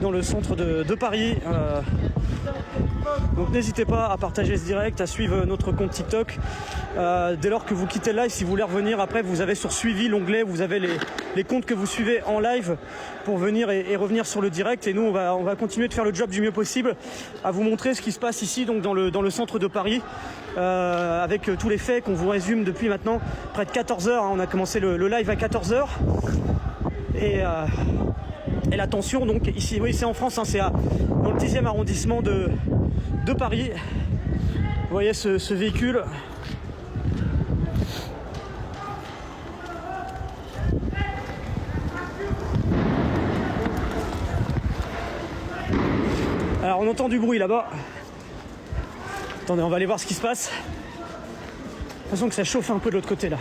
dans le centre de Paris. Donc n'hésitez pas à partager ce direct, à suivre notre compte TikTok. Dès lors que vous quittez le live, si vous voulez revenir après, vous avez sur suivi l'onglet, vous avez les comptes que vous suivez en live pour venir et revenir sur le direct. Et nous, on va continuer de faire le job du mieux possible, à vous montrer ce qui se passe ici, donc dans le centre de Paris, avec tous les faits qu'on vous résume depuis maintenant près de 14 heures. On a commencé le live à 14 heures. Et la tension, donc ici, oui, c'est en France, hein, c'est dans le 10e arrondissement de Paris. Vous voyez ce véhicule. Alors on entend du bruit là-bas. Attendez, on va aller voir ce qui se passe. De toute façon que ça chauffe un peu de l'autre côté là.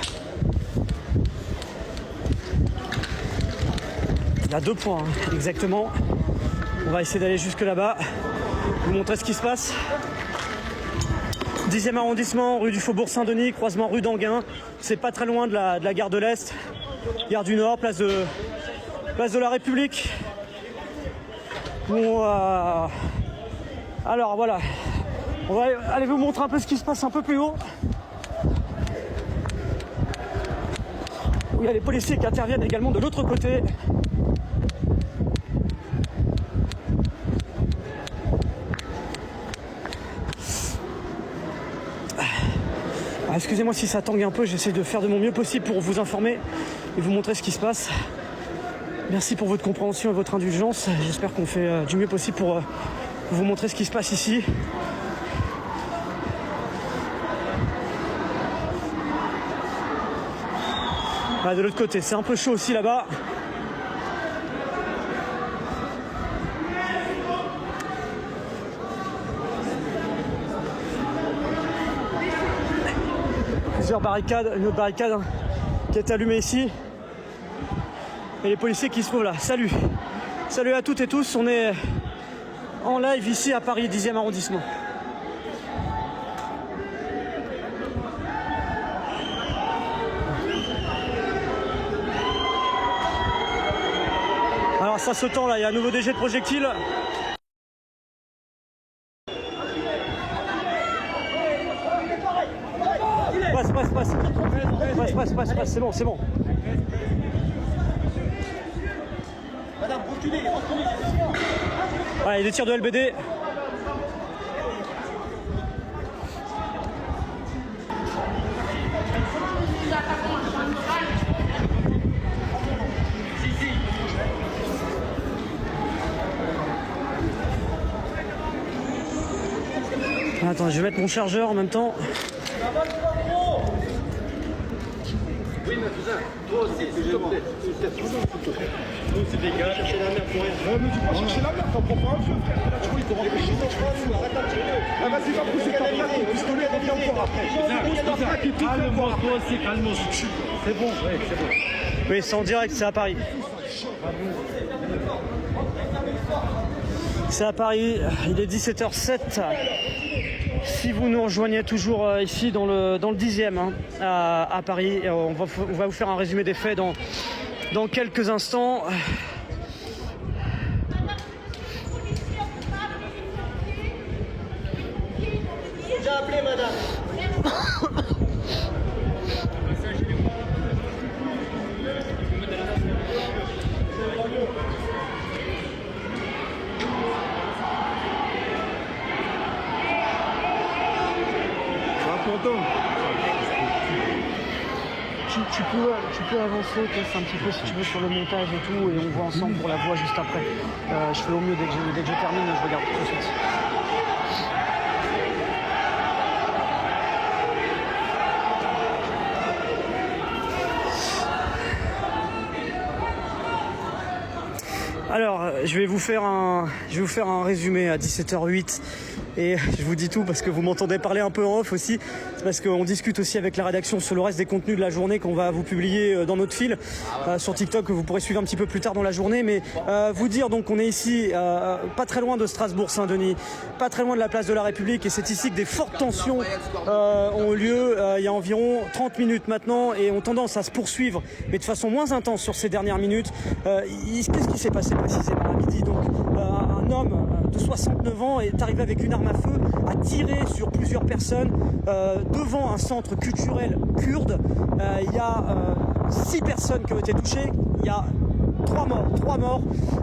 Il y a 2 points, hein, exactement. On va essayer d'aller jusque là-bas, vous montrer ce qui se passe. 10e arrondissement, rue du Faubourg Saint-Denis, croisement rue d'Anguin. C'est pas très loin de la gare de l'Est, gare du Nord, place de la République. Bon, alors voilà, on va aller vous montrer un peu ce qui se passe un peu plus haut. Où il y a les policiers qui interviennent également de l'autre côté. Excusez-moi si ça tangue un peu, j'essaie de faire de mon mieux possible pour vous informer et vous montrer ce qui se passe. Merci pour votre compréhension et votre indulgence. J'espère qu'on fait du mieux possible pour vous montrer ce qui se passe ici. De l'autre côté, c'est un peu chaud aussi là-bas. Plusieurs barricades, une autre barricade hein, qui est allumée ici. Et les policiers qui se trouvent là. Salut. Salut à toutes et tous, on est en live ici à Paris, 10e arrondissement. Alors ça se tend là, il y a un nouveau DG de projectile. Passe, c'est bon, c'est bon. Madame, reculez. Voilà, il y a des tirs de LBD. Attends, je vais mettre mon chargeur en même temps. Oui, mais cousin, toi aussi, s'il te plaît. Nous, c'est des gars, chercher la merde pour rien. Mais tu vas chercher la merde, t'en prends pas un feu, frère. Tu vois, il te remplit chez toi. Ah, vas-y, va pousser ta merde, ton pistolet, reviens encore après. Calme-moi, toi aussi, calme-moi. C'est bon, ouais, c'est bon. Oui, c'est en direct, c'est à Paris. C'est à Paris, il est 17h07. Si vous nous rejoignez toujours ici dans le 10e hein, à Paris, on va vous faire un résumé des faits dans quelques instants. J'ai appelé madame. Tu peux avancer un petit peu si tu veux sur le montage et tout, et on voit ensemble pour la voix juste après. Je fais au mieux dès que je termine, je regarde tout de suite. Alors, je vais vous faire un résumé à 17h08 et je vous dis tout parce que vous m'entendez parler un peu en off aussi. C'est parce qu'on discute aussi avec la rédaction sur le reste des contenus de la journée qu'on va vous publier dans notre fil sur TikTok, que vous pourrez suivre un petit peu plus tard dans la journée. Mais vous dire donc qu'on est ici pas très loin de Strasbourg-Saint-Denis, pas très loin de la place de la République, et c'est ici que des fortes tensions ont eu lieu il y a environ 30 minutes maintenant et ont tendance à se poursuivre, mais de façon moins intense sur ces dernières minutes. Qu'est-ce qui s'est passé précisément à midi? Donc 69 ans, est arrivé avec une arme à feu, a tiré sur plusieurs personnes devant un centre culturel kurde. Il y a 6 personnes qui ont été touchées, il y a 3 morts,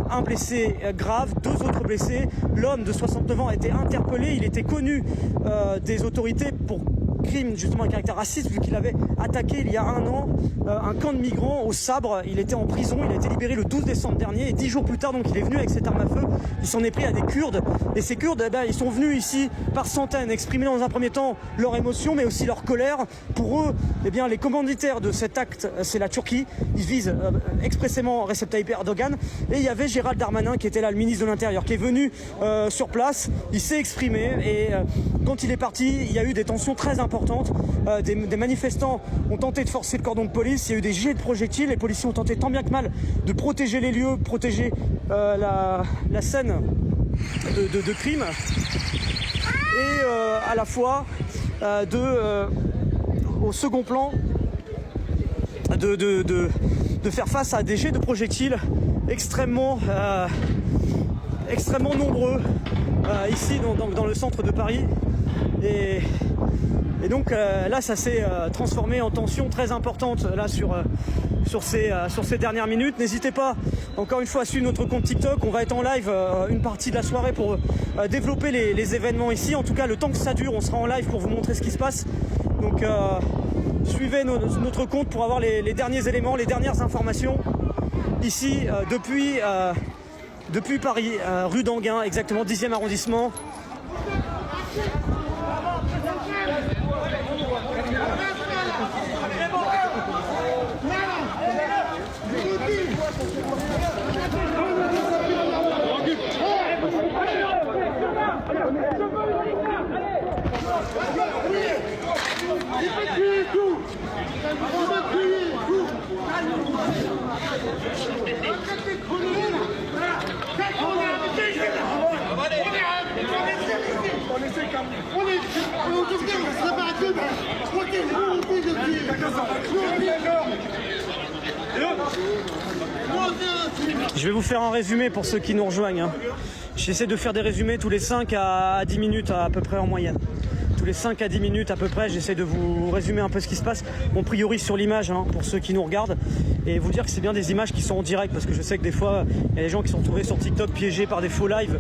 un blessé grave, 2 autres blessés. L'homme de 69 ans a été interpellé, il était connu des autorités pour crime justement à caractère raciste, vu qu'il avait attaqué il y a 1 an un camp de migrants au sabre. Il était en prison, il a été libéré le 12 décembre dernier et 10 jours plus tard donc il est venu avec cette arme à feu. Il s'en est pris à des Kurdes et ces Kurdes ils sont venus ici par centaines exprimer dans un premier temps leur émotion mais aussi leur colère. Pour eux les commanditaires de cet acte c'est la Turquie, ils visent expressément Recep Tayyip Erdogan. Et il y avait Gérald Darmanin qui était là, le ministre de l'Intérieur, qui est venu sur place, il s'est exprimé et quand il est parti il y a eu des tensions très importantes. Des manifestants ont tenté de forcer le cordon de police, il y a eu des jets de projectiles, les policiers ont tenté tant bien que mal de protéger les lieux, protéger la scène de crime et à la fois au second plan de faire face à des jets de projectiles extrêmement nombreux ici dans le centre de Paris et donc là ça s'est transformé en tension très importante là sur ces dernières minutes. N'hésitez pas encore une fois à suivre notre compte TikTok, on va être en live une partie de la soirée pour développer les événements ici. En tout cas le temps que ça dure on sera en live pour vous montrer ce qui se passe, donc suivez notre compte pour avoir les derniers éléments, les dernières informations ici depuis Paris, rue d'Anguin, exactement 10e arrondissement. Je vais vous faire un résumé pour ceux qui nous rejoignent. J'essaie de faire des résumés tous les 5 à 10 minutes à peu près en moyenne. Tous les 5 à 10 minutes à peu près, j'essaie de vous résumer un peu ce qui se passe. On priorise sur l'image pour ceux qui nous regardent et vous dire que c'est bien des images qui sont en direct parce que je sais que des fois il y a des gens qui sont retrouvés sur TikTok piégés par des faux lives.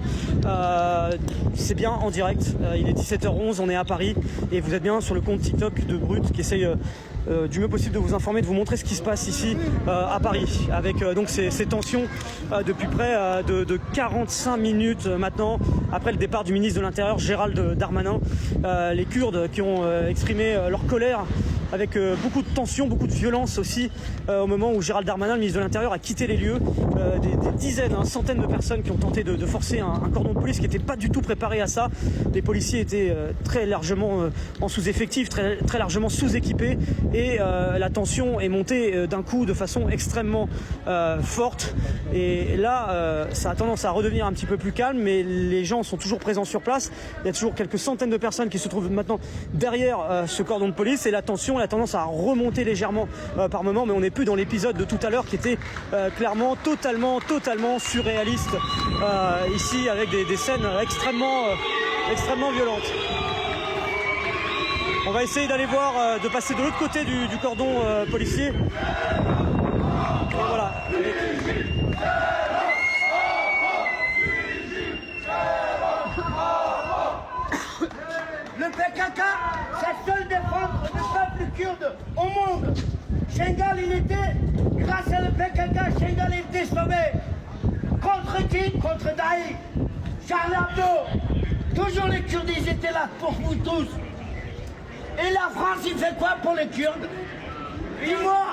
C'est bien en direct, il est 17h11, on est à Paris et vous êtes bien sur le compte TikTok de Brut qui essaye du mieux possible de vous informer, de vous montrer ce qui se passe ici à Paris avec donc ces tensions depuis près de 45 minutes maintenant après le départ du ministre de l'Intérieur Gérald Darmanin. Les Kurdes qui ont exprimé leur colère avec beaucoup de tension, beaucoup de violence aussi au moment où Gérald Darmanin, le ministre de l'Intérieur, a quitté les lieux. Des dizaines, centaines de personnes qui ont tenté de forcer un cordon de police qui n'était pas du tout préparé à ça. Les policiers étaient très largement en sous-effectif, très largement sous-équipés et la tension est montée d'un coup de façon extrêmement forte. Et là, ça a tendance à redevenir un petit peu plus calme, mais les gens sont toujours présents sur place. Il y a toujours quelques centaines de personnes qui se trouvent maintenant derrière ce cordon de police et la tension a tendance à remonter légèrement par moment, mais on n'est plus dans l'épisode de tout à l'heure qui était clairement totalement surréaliste ici avec des scènes extrêmement violentes. On va essayer d'aller voir, de passer de l'autre côté du cordon policier. Et voilà. Le PKK, c'est seul défendre le peuple kurde au monde. Shengal, il était, grâce à le PKK, Shengal était sauvé. Contre qui? Contre Daï, Charlie Hebdo. Toujours les Kurdes, ils étaient là pour vous tous. Et la France, il fait quoi pour les Kurdes? Dis-moi,